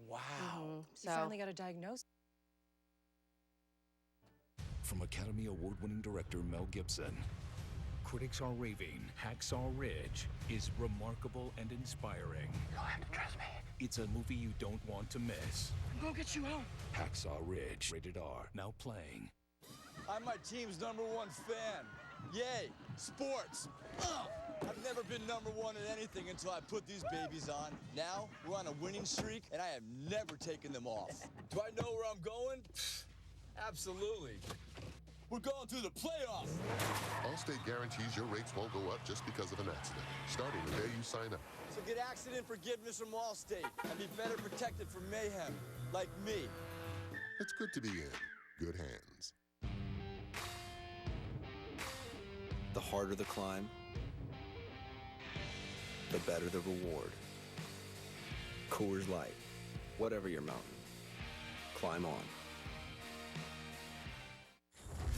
Wow. So finally got a diagnosis. From Academy Award-winning director Mel Gibson, critics are raving Hacksaw Ridge is remarkable and inspiring. You'll have to trust me. It's a movie you don't want to miss. I'm gonna get you out. Hacksaw Ridge, rated R, now playing. I'm my team's #1 fan. Yay, sports. I've never been #1 at anything until I put these babies on. Now, we're on a winning streak, and I have never taken them off. Do I know where I'm going? Absolutely. We're going to the playoffs. Allstate guarantees your rates won't go up just because of an accident, starting the day you sign up. So get accident forgiveness from Allstate and be better protected from mayhem, like me. It's good to be in good hands. The harder the climb, the better the reward. Coors Light, whatever your mountain, climb on.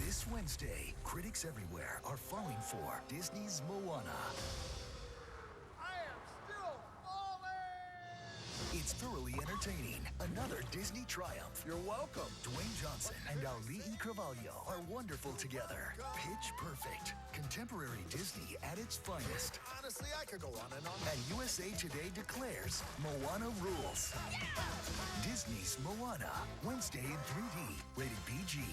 This Wednesday, critics everywhere are falling for Disney's Moana. I am still falling! It's thoroughly entertaining. Another Disney triumph. You're welcome. Dwayne Johnson and Auli'i Cravalho are wonderful together. Pitch perfect. Contemporary Disney at its finest. Honestly, I could go on and on. And USA Today declares Moana rules. Yeah! Disney's Moana, Wednesday in 3D, rated PG.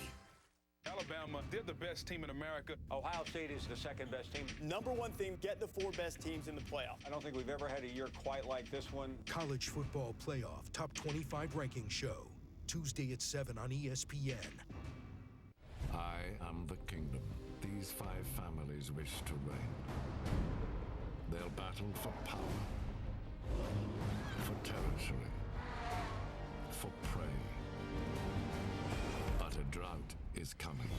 Alabama, they're the best team in America. Ohio State is the second best team. #1 thing, get the 4 best teams in the playoff. I don't think we've ever had a year quite like this one. College Football Playoff Top 25 Ranking Show, Tuesday at 7 on ESPN. I am the kingdom. These 5 families wish to reign. They'll battle for power, for territory, for prey. But a drought is coming,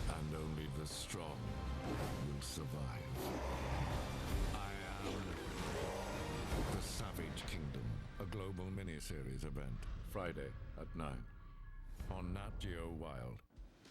and only the strong will survive. I am the Savage Kingdom, a global miniseries event, Friday at 9 on Nat Geo Wild.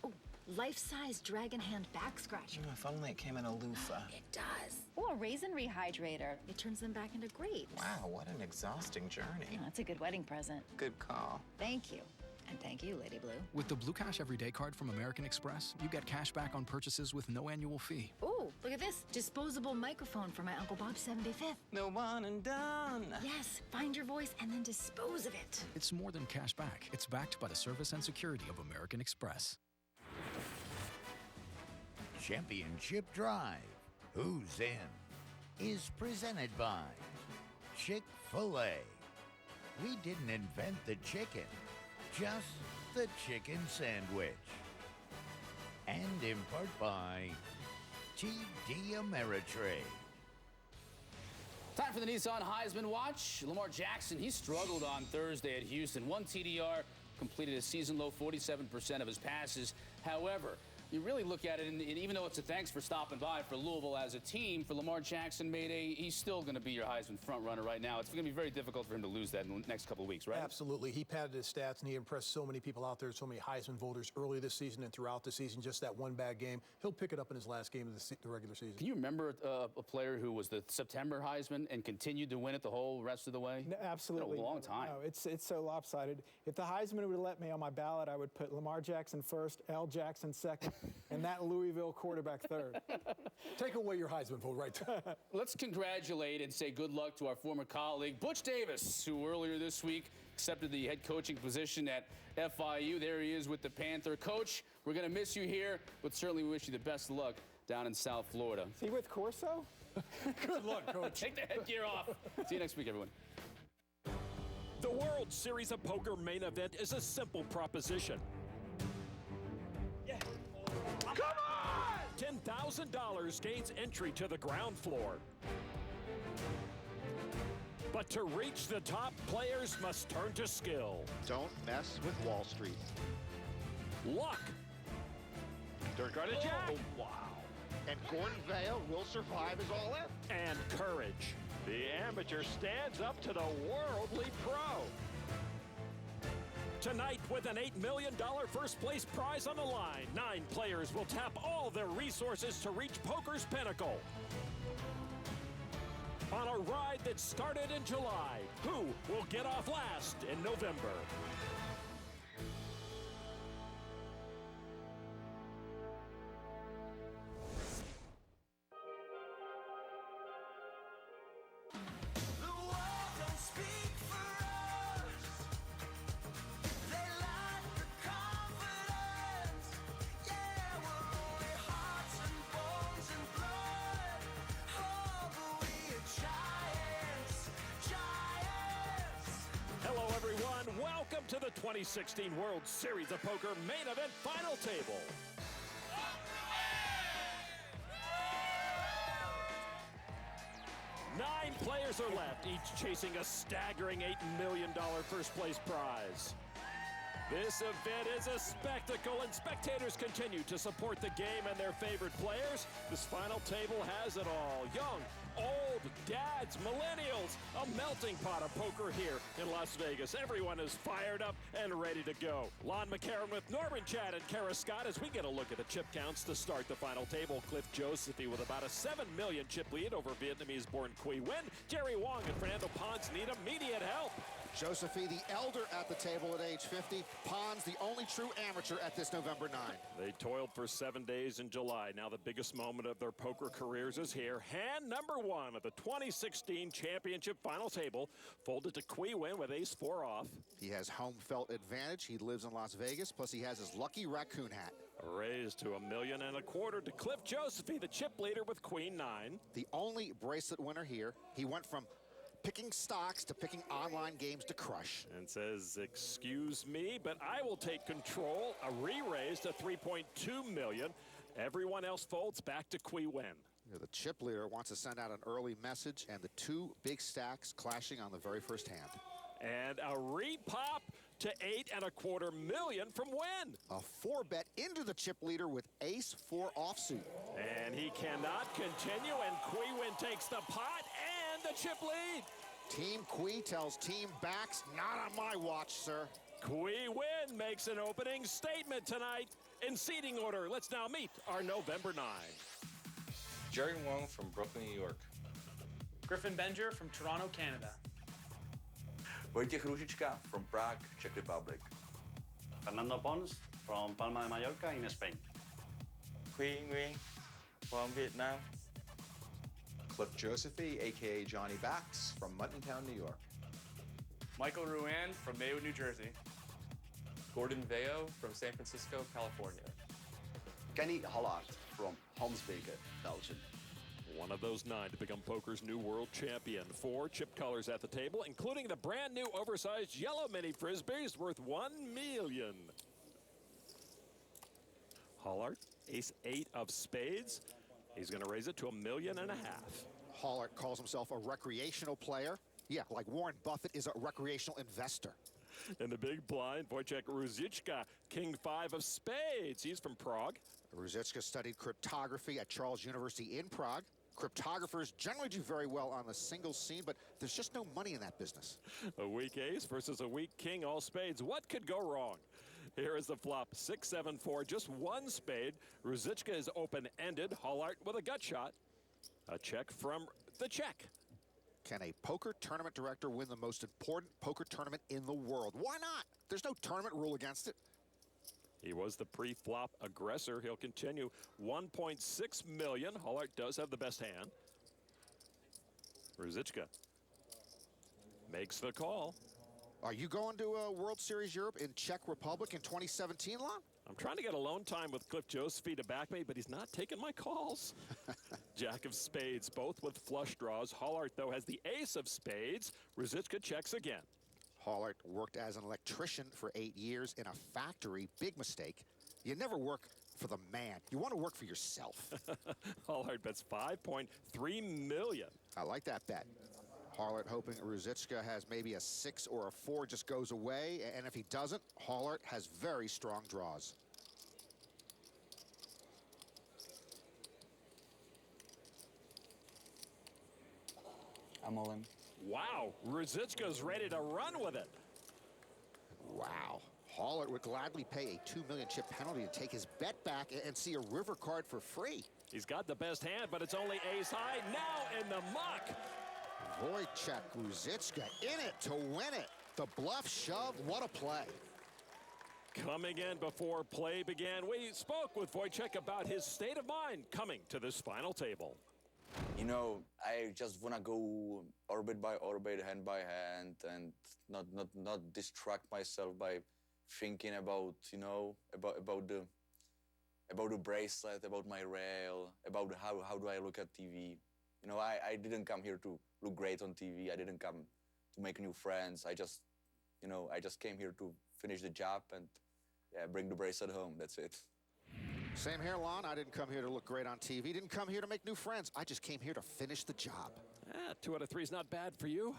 Oh, life-size dragon hand back scratcher. If only it came in a loofah. It does. Oh, a raisin rehydrator. It turns them back into grapes. Wow, what an exhausting journey. Oh, that's a good wedding present. Good call. Thank you. And thank you, Lady Blue. With the Blue Cash Everyday Card from American Express, you get cash back on purchases with no annual fee. Ooh, look at this. Disposable microphone for my Uncle Bob's 75th. The one and done. Yes, find your voice and then dispose of it. It's more than cash back. It's backed by the service and security of American Express. Championship Drive, Who's In, is presented by Chick-fil-A. We didn't invent the chicken, just the chicken sandwich. And in part by TD Ameritrade. Time for the Nissan Heisman Watch. Lamar Jackson, he struggled on Thursday at Houston. 1 TDR, completed a season-low 47% of his passes. However, you really look at it, and even though it's a thanks for stopping by for Louisville as a team, for Lamar Jackson, he's still going to be your Heisman front-runner right now. It's going to be very difficult for him to lose that in the next couple of weeks, right? Absolutely. He padded his stats, and he impressed so many people out there, so many Heisman voters early this season and throughout the season. Just that one bad game. He'll pick it up in his last game of the regular season. Can you remember a player who was the September Heisman and continued to win it the whole rest of the way? No, absolutely. It's been a long time. No, it's so lopsided. If the Heisman would have let me on my ballot, I would put Lamar Jackson first, L. Jackson second, and that Louisville quarterback third. Take away your Heisman vote right there. Let's congratulate and say good luck to our former colleague, Butch Davis, who earlier this week accepted the head coaching position at FIU. There he is with the Panther. Coach, we're going to miss you here, but certainly we wish you the best of luck down in South Florida. Is he with Corso? Good luck, Coach. Take the headgear off. See you next week, everyone. The World Series of Poker main event is a simple proposition. Yeah. Come on! $10,000 gains entry to the ground floor. But to reach the top, players must turn to skill. Don't mess with Wall Street. Luck. They're gonna jack. Oh, wow. And Gordon Vail will survive his all in. And courage. The amateur stands up to the worldly pro. Tonight, with an $8 million first place prize on the line, 9 players will tap all their resources to reach poker's pinnacle. On a ride that started in July, who will get off last in November. Hello, everyone. Welcome to the 2016 World Series of Poker main event final table. Nine players are left, each chasing a staggering $8 million first-place prize. This event is a spectacle, and spectators continue to support the game and their favorite players. This final table has it all. Young, old, dads, millennials, a melting pot of poker here in Las Vegas. Everyone is fired up and ready to go. Lon McCarron with Norman Chad and Kara Scott as we get a look at the chip counts to start the final table. Cliff Josephie with about a 7 million chip lead over Vietnamese-born Quy Nguyen. Jerry Wong and Fernando Pons need immediate help. Josephie, the elder at the table at age 50. Pons, the only true amateur at this November 9. They toiled for 7 days in July. Now the biggest moment of their poker careers is here. Hand number one of the 2016 championship final table. Folded to Quy Nguyen with ace-4 off. He has home felt advantage. He lives in Las Vegas, plus he has his lucky raccoon hat. Raised to $1.25 million to Cliff Josephie, the chip leader with Queen 9. The only bracelet winner here. He went from picking stocks to picking online games to crush. And says, excuse me, but I will take control. A re-raise to $3.2 million. Everyone else folds back to Quy Nguyen. The chip leader wants to send out an early message, and the two big stacks clashing on the very first hand. And a repop to $8.25 million from Nguyen. A 4-bet into the chip leader with ace-4 offsuit. And he cannot continue, and Quy Nguyen takes the pot and the chip lead. Team Quy tells Team Bax, not on my watch, sir. Quy Nguyen makes an opening statement tonight. In seating order, let's now meet our November 9. Jerry Wong from Brooklyn, New York. Griffin Benger from Toronto, Canada. Wojciech Ruziczka from Prague, Czech Republic. Fernando Pons from Palma de Mallorca in Spain. Quy Nguyen from Vietnam. Cliff Josephie, a.k.a. Johnny Bax, from Muttontown, New York. Michael Ruane from Maywood, New Jersey. Gordon Veo from San Francisco, California. Kenny Hollard from Homsbeke, Belgium. One of those 9 to become poker's new world champion. 4 chip colors at the table, including the brand new oversized yellow mini frisbees worth $1 million. Hollard, ace-8 of spades. He's going to raise it to $1.5 million. Hollard calls himself a recreational player. Yeah, like Warren Buffett is a recreational investor. In the big blind, Wojciech Ruziczka, king 5 of spades. He's from Prague. Ruziczka studied cryptography at Charles University in Prague. Cryptographers generally do very well on the singles scene, but there's just no money in that business. A weak ace versus a weak king, all spades. What could go wrong? Here is the flop, 6-7-4, just 1 spade. Ruziczka is open-ended. Hollart with a gut shot. A check from the check. Can a poker tournament director win the most important poker tournament in the world? Why not? There's no tournament rule against it. He was the pre-flop aggressor. He'll continue. $1.6 million. Hollart does have the best hand. Ruziczka makes the call. Are you going to World Series Europe in Czech Republic in 2017, Lon? I'm trying to get alone time with Cliff Josephie to back me, but he's not taking my calls. Jack of spades, both with flush draws. Hollart, though, has the ace of spades. Ruziczka checks again. Hollart worked as an electrician for 8 years in a factory. Big mistake. You never work for the man. You want to work for yourself. Hollart bets $5.3 million. I like that bet. Hollart hoping Ruziczka has maybe a 6 or a 4, just goes away. And if he doesn't, Hollart has very strong draws. I'm all in. Wow, Ruziczka's ready to run with it. Wow. Hollart would gladly pay a $2 million chip penalty to take his bet back and see a river card for free. He's got the best hand, but it's only ace high. Now in the muck. Wojciech Ruzicka in it to win it. The bluff shove, what a play. Coming in before play began, we spoke with Wojciech about his state of mind coming to this final table. You know, I just want to go orbit by orbit, hand by hand, and not distract myself by thinking about, you know, about the bracelet, about my rail, about how do I look at TV. You know, I didn't come here to look great on TV. I didn't come to make new friends. I just came here to finish the job and, yeah, bring the bracelet home. That's it. Same here, Lon. I didn't come here to look great on TV. Didn't come here to make new friends. I just came here to finish the job. 2 out of 3 is not bad for you.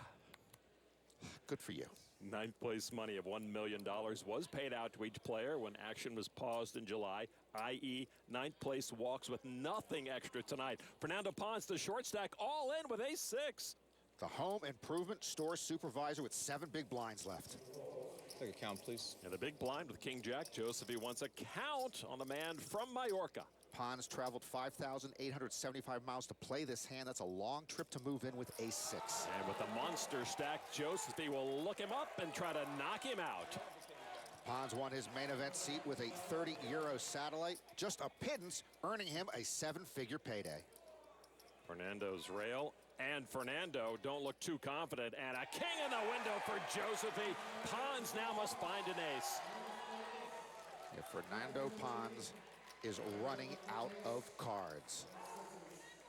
Good for you. 9th place money of $1 million was paid out to each player when action was paused in July, i.e. 9th place walks with nothing extra tonight. Fernando Pons, the short stack, all in with ace-6. The home improvement store supervisor with 7 big blinds left. Take a count, please. And the big blind with King-Jack. Josephy wants a count on the man from Mallorca. Pons traveled 5,875 miles to play this hand. That's a long trip to move in with ace-6. And with the monster stack, Josephy will look him up and try to knock him out. Pons won his main event seat with a 30-euro satellite. Just a pittance, earning him a 7-figure payday. Fernando's rail. And Fernando don't look too confident. And a king in the window for Josephy. Pons now must find an ace. Yeah, Fernando Pons is running out of cards.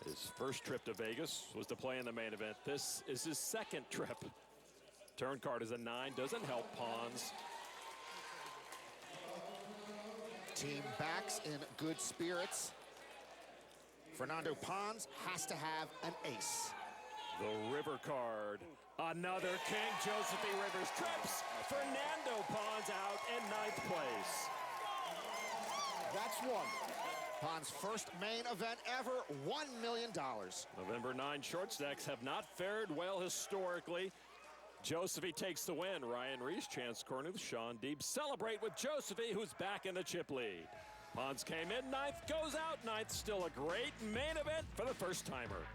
His first trip to Vegas was to play in the main event. This is his second trip. Turn card is a 9. Doesn't help Pons. Team backs in good spirits. Fernando Pons has to have an ace. The river card. Another king. Josephy Rivers trips. Fernando Pons out in 9th place. That's one. Pons' first main event ever, $1 million. November 9 short stacks have not fared well historically. Josephy takes the win. Ryan Reese, Chance Cornuth, Sean Deeb celebrate with Josephy, who's back in the chip lead. Pons came in 9th, goes out 9th. Still a great main event for the first-timer.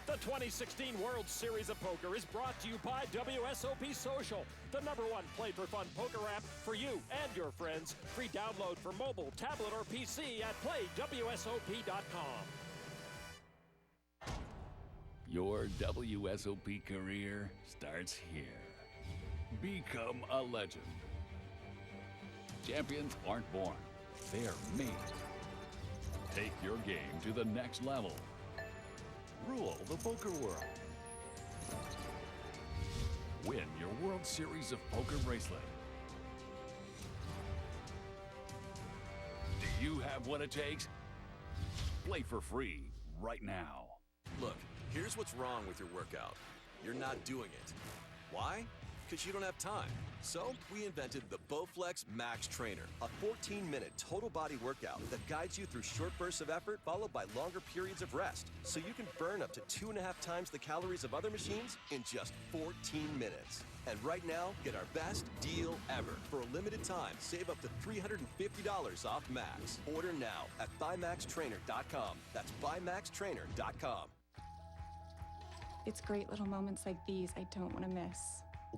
The 2016 World Series of Poker is brought to you by WSOP Social, the #1 play-for-fun poker app for you and your friends. Free download for mobile, tablet, or PC at playwsop.com. Your WSOP career starts here. Become a legend. Champions aren't born, they're made. Take your game to the next level. Rule the poker world. Win your World Series of Poker bracelet. Do you have what it takes? Play for free right now. Look, here's what's wrong with your workout. You're not doing it. Why? Because you don't have time. So we invented the Bowflex Max Trainer, a 14-minute total body workout that guides you through short bursts of effort followed by longer periods of rest, so you can burn up to 2.5 times the calories of other machines in just 14 minutes. And right now, get our best deal ever. For a limited time, save up to $350 off Max. Order now at BuyMaxTrainer.com. That's BuyMaxTrainer.com. It's great little moments like these I don't want to miss.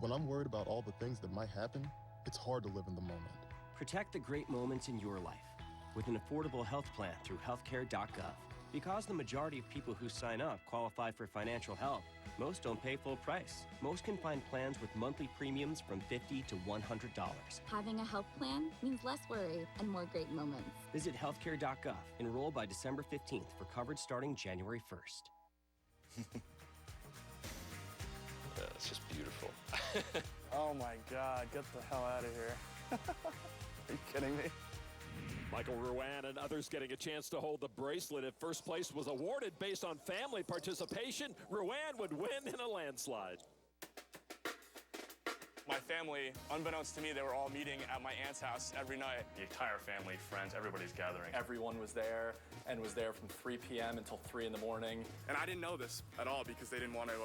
When I'm worried about all the things that might happen, it's hard to live in the moment. Protect the great moments in your life with an affordable health plan through healthcare.gov. Because the majority of people who sign up qualify for financial help, most don't pay full price. Most can find plans with monthly premiums from $50 to $100. Having a health plan means less worry and more great moments. Visit healthcare.gov. Enroll by December 15th for coverage starting January 1st. It's just beautiful. Oh my God, get the hell out of here. Are you kidding me? Michael Ruane and others getting a chance to hold the bracelet if first place was awarded based on family participation. Ruane would win in a landslide. My family, unbeknownst to me, they were all meeting at my aunt's house every night. The entire family, friends, everybody's gathering. Everyone was there and was there from 3 p.m. until 3 in the morning. And I didn't know this at all because they didn't want to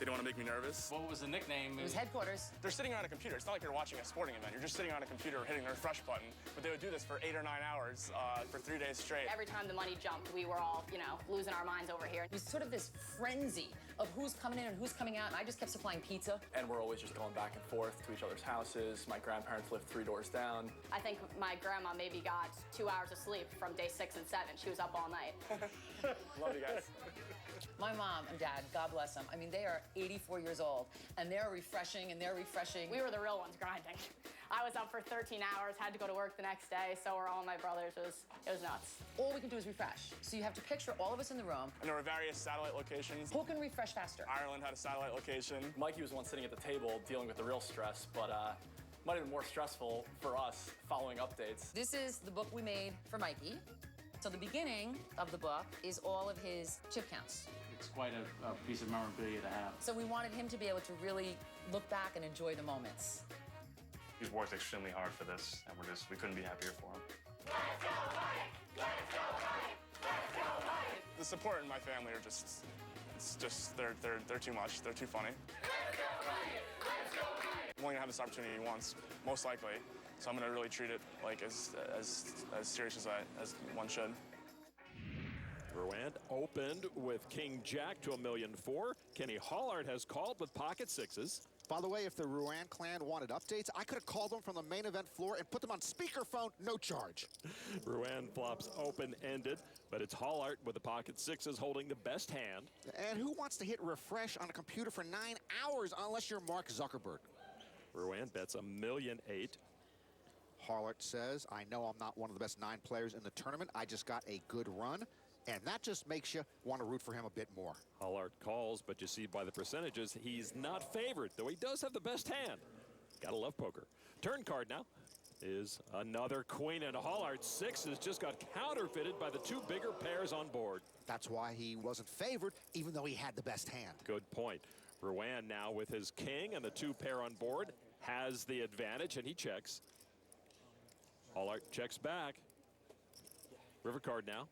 They don't want to make me nervous. What was the nickname? It was headquarters. They're sitting around a computer. It's not like you're watching a sporting event. You're just sitting on a computer hitting the refresh button. But they would do this for 8 or 9 hours for 3 days straight. Every time the money jumped, we were all, losing our minds over here. It was sort of this frenzy of who's coming in and who's coming out, and I just kept supplying pizza. And we're always just going back and forth to each other's houses. My grandparents lived 3 doors down. I think my grandma maybe got 2 hours of sleep from day 6 and 7. She was up all night. Love you guys. My mom and dad, God bless them, I mean, they are 84 years old, and they're refreshing, and they're refreshing. We were the real ones grinding. I was up for 13 hours, had to go to work the next day, so were all my brothers. It was nuts. All we can do is refresh. So you have to picture all of us in the room. And there were various satellite locations. Who can refresh faster? Ireland had a satellite location. Mikey was the one sitting at the table dealing with the real stress, but might have been more stressful for us following updates. This is the book we made for Mikey. So the beginning of the book is all of his chip counts. It's quite a piece of memorabilia to have. So we wanted him to be able to really look back and enjoy the moments. He's worked extremely hard for this, and we couldn't be happier for him. Let's go, Mike! Let's go, Mike! Let's go, Mike! The support in my family are just, they're too much. They're too funny. Let's go, Mike! Let's go, Mike! I'm only gonna have this opportunity once, most likely. So I'm gonna really treat it like as serious as one should. Ruane opened with King Jack to $1.4 million. Kenny Hollard has called with pocket sixes. By the way, if the Ruane clan wanted updates, I could have called them from the main event floor and put them on speakerphone, no charge. Ruane flops open-ended, but it's Hollard with the pocket sixes holding the best hand. And who wants to hit refresh on a computer for 9 hours unless you're Mark Zuckerberg? Ruane bets $1.8 million. Hollard says, I know I'm not one of the best 9 players in the tournament. I just got a good run. And that just makes you want to root for him a bit more. Hollard calls, but you see by the percentages, he's not favored, though he does have the best hand. Gotta love poker. Turn card now is another queen, and Hollard's sixes just got counterfeited by the 2 bigger pairs on board. That's why he wasn't favored, even though he had the best hand. Good point. Ruane now with his king and the 2 pair on board has the advantage, and he checks. Hollard checks back. River card now.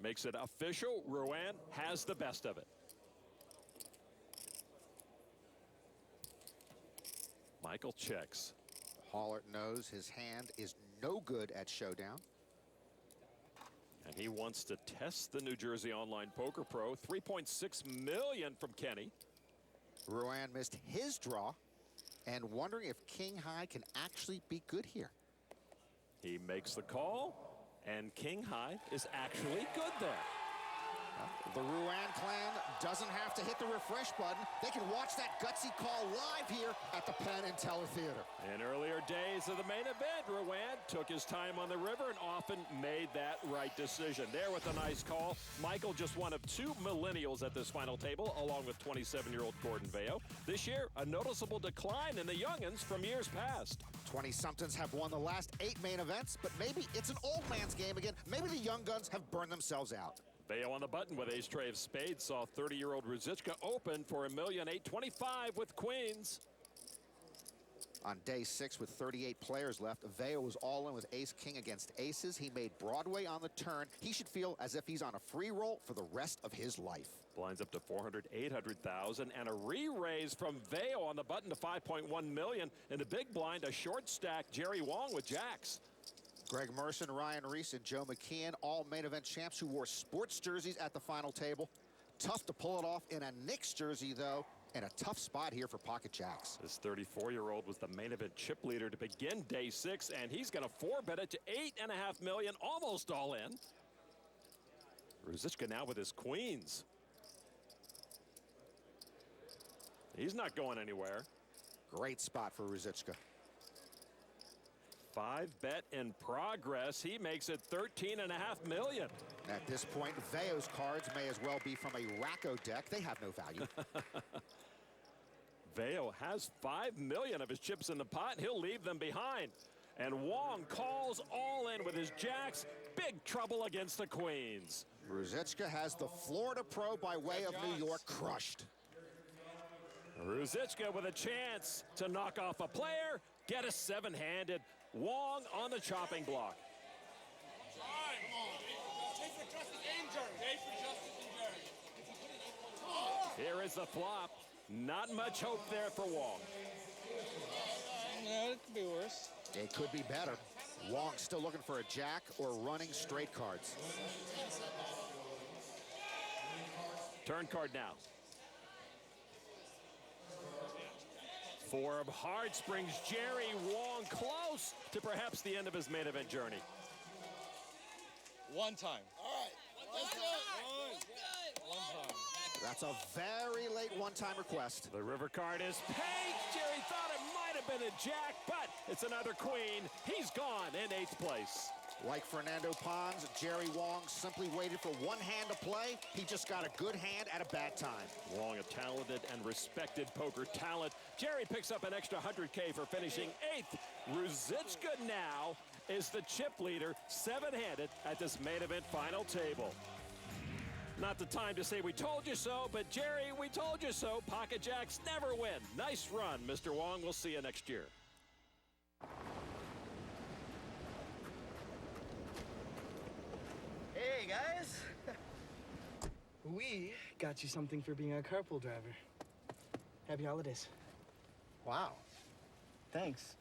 Makes it official. Ruane has the best of it. Michael checks. Hollard knows his hand is no good at showdown. And he wants to test the New Jersey Online Poker Pro. $3.6 million from Kenny. Ruane missed his draw and wondering if King High can actually be good here. He makes the call. And King High is actually good there. The Ruane clan doesn't have to hit the refresh button. They can watch that gutsy call live here at the Penn and Teller Theater. In earlier days of the main event, Ruane took his time on the river and often made that right decision. There with a nice call. Michael just one of 2 millennials at this final table, along with 27-year-old Gordon Veo. This year, a noticeable decline in the youngins from years past. 20-somethings have won the last 8 main events, but maybe it's an old man's game again. Maybe the young guns have burned themselves out. Veo on the button with ace tray of spades saw 30-year-old Ruzichka open for $1.825 million with queens. On day 6 with 38 players left, Veo was all in with ace-king against aces. He made Broadway on the turn. He should feel as if he's on a free roll for the rest of his life. Blinds up to 400, 800,000, and a re-raise from Veo on the button to 5.1 million. In the big blind, a short stack, Jerry Wong with jacks. Greg Merson, Ryan Reese, and Joe McKeon, all main event champs who wore sports jerseys at the final table. Tough to pull it off in a Knicks jersey, though, and a tough spot here for pocket jacks. This 34-year-old was the main event chip leader to begin day 6, and he's going to 4-bet it to $8.5 million, almost all in. Ruzichka now with his queens. He's not going anywhere. Great spot for Ruzichka. 5-bet in progress. He makes it $13.5 million. At this point, Veo's cards may as well be from a Racco deck. They have no value. Veo has $5 million of his chips in the pot, and he'll leave them behind. And Wong calls all in with his jacks. Big trouble against the queens. Ruzichka has the Florida Pro by way of New York crushed. Ruzichka with a chance to knock off a player, get a 7-handed. Wong on the chopping block. Here is the flop. Not much hope there for Wong. No, it could be worse. It could be better. Wong still looking for a jack or running straight cards. Turn card now. 4 of hearts brings Jerry Wong close to perhaps the end of his main event journey. One time. That's a very late one-time request. The river card is paid. Jerry thought it might have been a jack, but it's another queen. He's gone in 8th place. Like Fernando Pons, Jerry Wong simply waited for one hand to play. He just got a good hand at a bad time. Wong, a talented and respected poker talent. Jerry picks up an extra $100K for finishing 8th. Ruziczka now is the chip leader, 7-handed at this main event final table. Not the time to say we told you so, but Jerry, we told you so. Pocket jacks never win. Nice run, Mr. Wong. We'll see you next year. Hey, guys. We got you something for being a carpool driver. Happy holidays. Wow. Thanks.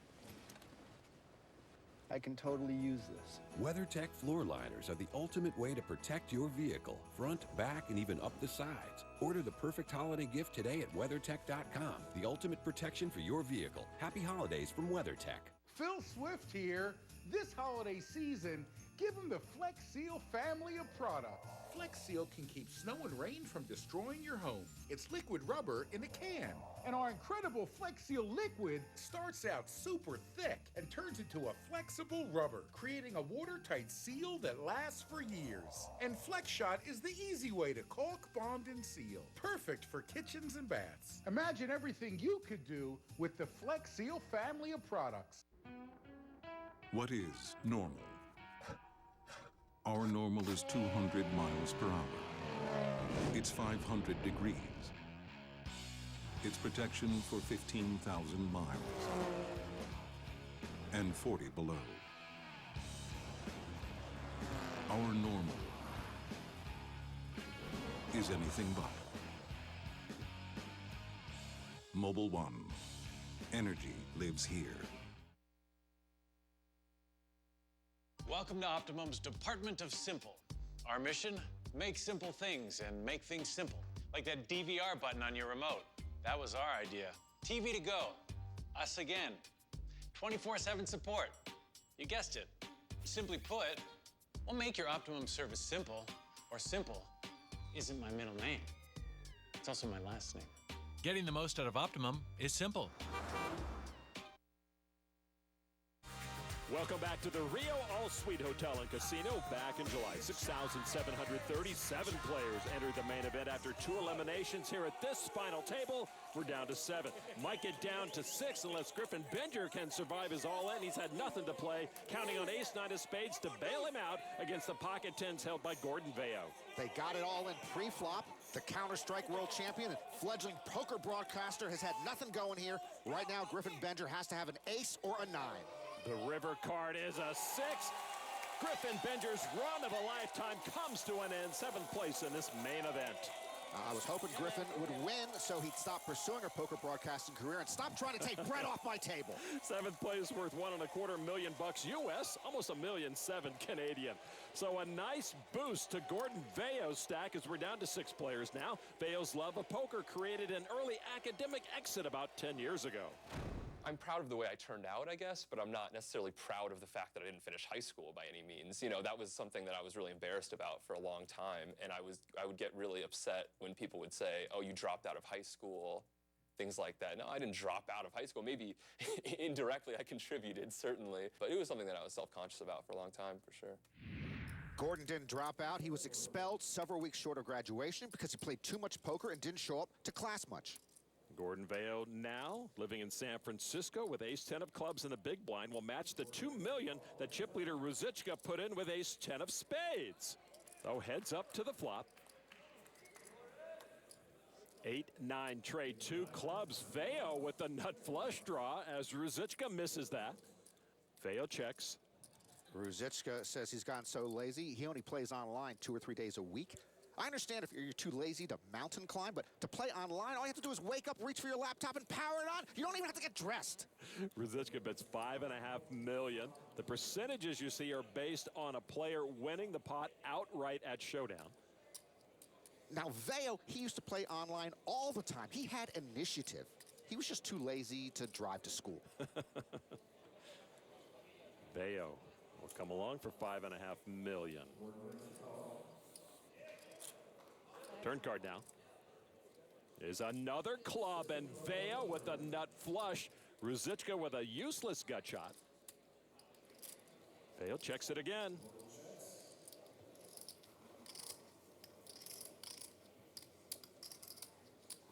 I can totally use this. WeatherTech floor liners are the ultimate way to protect your vehicle, front, back, and even up the sides. Order the perfect holiday gift today at WeatherTech.com. The ultimate protection for your vehicle. Happy holidays from WeatherTech. Phil Swift here. This holiday season, give them the Flex Seal family of products. Flex Seal can keep snow and rain from destroying your home. It's liquid rubber in a can. And our incredible Flex Seal liquid starts out super thick and turns into a flexible rubber, creating a watertight seal that lasts for years. And Flex Shot is the easy way to caulk, bond, and seal. Perfect for kitchens and baths. Imagine everything you could do with the Flex Seal family of products. What is normal? Our normal is 200 miles per hour. It's 500 degrees. It's protection for 15,000 miles. And 40 below. Our normal is anything but. Mobil 1. Energy lives here. Welcome to Optimum's Department of Simple. Our mission, make simple things and make things simple. Like that DVR button on your remote. That was our idea. TV to go. Us again. 24/7 support. You guessed it. Simply put, we'll make your Optimum service simple, or simple isn't my middle name. It's also my last name. Getting the most out of Optimum is simple. Welcome back to the Rio All-Suite Hotel and Casino back in July. 6,737 players entered the main event after 2 eliminations. Here at this final table, we're down to 7. Might get down to 6 unless Griffin Benger can survive his all-in. He's had nothing to play, counting on ace-9 of spades to bail him out against the pocket tens held by Gordon Veo. They got it all in pre-flop. The Counter-Strike world champion and fledgling poker broadcaster has had nothing going here. Right now, Griffin Benger has to have an ace or a 9. The river card is a 6. Griffin Benger's run of a lifetime comes to an end. 7th place in this main event. I was hoping Griffin would win so he'd stop pursuing her poker broadcasting career and stop trying to take bread off my table. 7th place worth $1.25 million US, almost $1.7 million Canadian. So a nice boost to Gordon Veo's stack as we're down to 6 players now. Veo's love of poker created an early academic exit about 10 years ago. I'm proud of the way I turned out, I guess, but I'm not necessarily proud of the fact that I didn't finish high school by any means. You know, that was something that I was really embarrassed about for a long time, and I would get really upset when people would say, oh, you dropped out of high school, things like that. No, I didn't drop out of high school. Maybe indirectly I contributed, certainly, but it was something that I was self-conscious about for a long time, for sure. Gordon didn't drop out. He was expelled several weeks short of graduation because he played too much poker and didn't show up to class much. Gordon Veo now living in San Francisco with ace-10 of clubs in the big blind will match the $2 million that chip leader Ruziczka put in with ace-10 of spades. So heads up to the flop. 8-9 trade 2 clubs. Veo with the nut flush draw as Ruziczka misses that. Veo checks. Ruziczka says he's gotten so lazy, he only plays online 2 or 3 days a week. I understand if you're too lazy to mountain climb, but to play online, all you have to do is wake up, reach for your laptop, and power it on. You don't even have to get dressed. Ruziczka bets $5.5 million. The percentages you see are based on a player winning the pot outright at Showdown. Now, Veo, he used to play online all the time. He had initiative. He was just too lazy to drive to school. Veo will come along for $5.5 million. Turn card now. Is another club, and Veo with a nut flush. Ruziczka with a useless gut shot. Veo checks it again.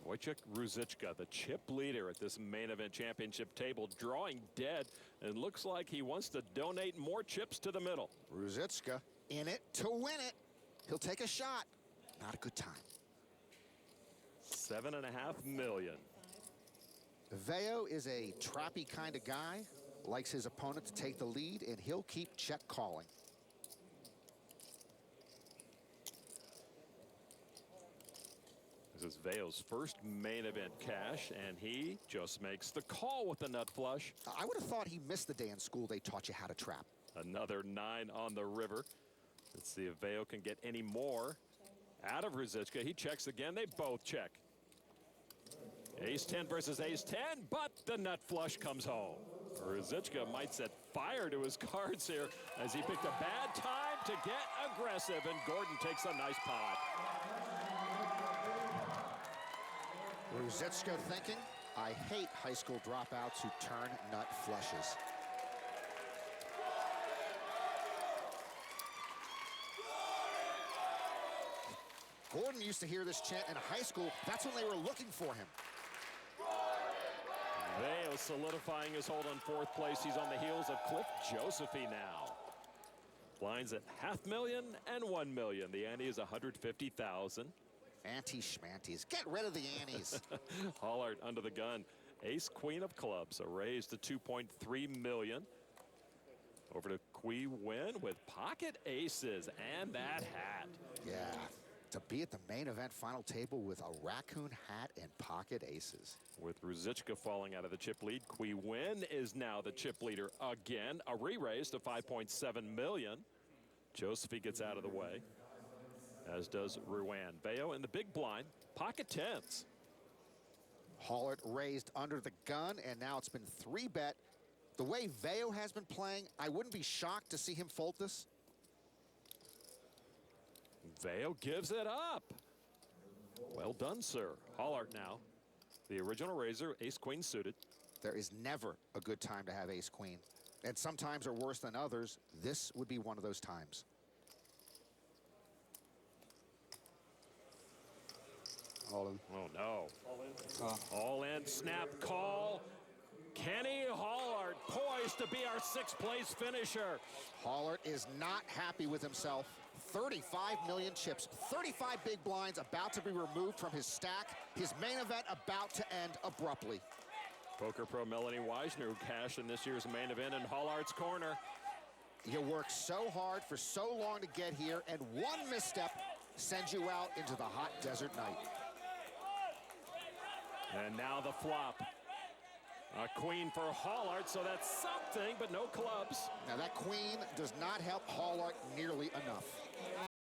Wojciech Ruziczka, the chip leader at this main event championship table, drawing dead, and looks like he wants to donate more chips to the middle. Ruziczka in it to win it. He'll take a shot. Not a good time. $7.5 million. Veo is a trappy kind of guy, likes his opponent to take the lead, and he'll keep check calling. This is Veo's first main event cash, and he just makes the call with the nut flush. I would have thought he missed the day in school they taught you how to trap. Another 9 on the river. Let's see if Veo can get any more out of Ruziczka. He checks again. They both check. Ace-10 versus Ace-10, but the nut flush comes home. Ruziczka might set fire to his cards here as he picked a bad time to get aggressive, and Gordon takes a nice pot. Ruziczka thinking, I hate high school dropouts who turn nut flushes. Gordon used to hear this chant in high school. That's when they were looking for him. Veo solidifying his hold on fourth place. He's on the heels of Cliff Josephine now. Blinds at $500,000 and $1 million. The ante is $150,000. Ante-schmanties. Get rid of the antes. Hollart under the gun. Ace Queen of clubs, a raise to $2.3 million. Over to Qui Win with pocket aces and that hat. Yeah, to be at the main event final table with a raccoon hat and pocket aces. With Ruziczka falling out of the chip lead, Qui Win is now the chip leader again. A re-raise to $5.7 million. Josephine gets out of the way, as does Ruane. Veo in the big blind, pocket tens. Hollart raised under the gun, and now it's been 3-bet. The way Veo has been playing, I wouldn't be shocked to see him fold this. Veo gives it up. Well done, sir. Hollart now. The original raiser, ace-queen suited. There is never a good time to have ace-queen. And some times are worse than others. This would be one of those times. All in. Oh, no. All in. All in. Snap call. Kenny Hollart poised to be our sixth-place finisher. Hollart is not happy with himself. 35 million chips, 35 big blinds about to be removed from his stack. His main event about to end abruptly. Poker pro Melanie Weisner, who cashed in this year's main event in Hollart's corner. You work so hard for so long to get here, and one misstep sends you out into the hot desert night. And now the flop. A queen for Hollart, so that's something, but no clubs. Now that queen does not help Hollart nearly enough.